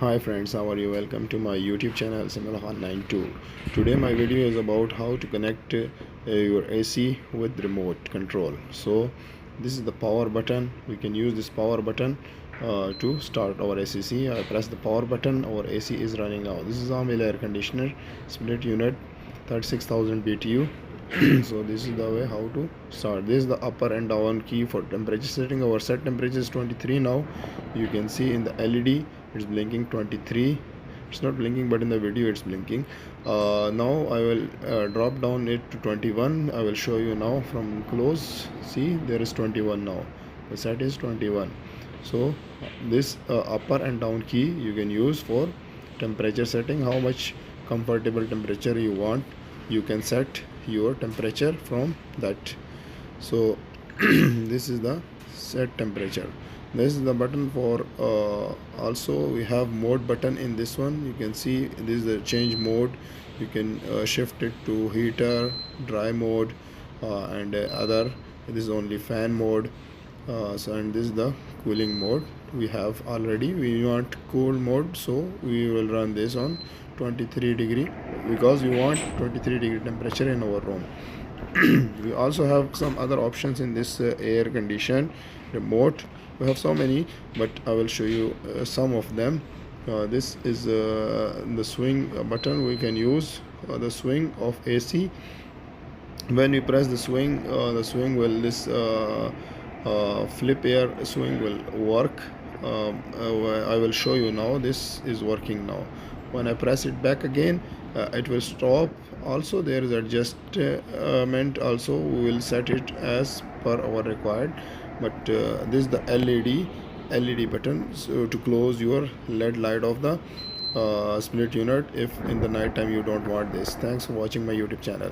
Hi friends, how are you? Welcome to my YouTube channel Simulhan92. Today my video is about how to connect your AC with remote control. So this is the power button. We can use this power button to start our ACC. I press the power button, our AC is running now. This is our male air conditioner split unit 36,000 BTU. So this is the way how to start. This is the upper and down key for temperature setting. Our set temperature is 23 now. You can see in the LED it's blinking 23. It's not blinking, but in the video it's blinking. Now I will drop down it to 21. I will show you now from close. See, there is 21 now. The set is 21. So this upper and down key you can use for temperature setting. How much comfortable temperature you want, you can set your temperature from that. So this is the set temperature. This is the button for also we have mode button in this one. You can see this is the change mode. You can shift it to heater, dry mode, and other. This is only fan mode. And this is the cooling mode we have already. We want cool mode, so we will run this on 23 degree because we want 23 degree temperature in our room. We also have some other options in this air condition remote. We have so many, but I will show you some of them. This is the swing button. We can use the swing of AC. When we press the swing will this flip air swing will work. I will show you now. This is working now. When I press it back again, it will stop. Also there is adjustment. Also we will set it as per our required. But this is the LED button, so to close your LED light of the split unit if in the night time you don't want this. Thanks for watching my YouTube channel.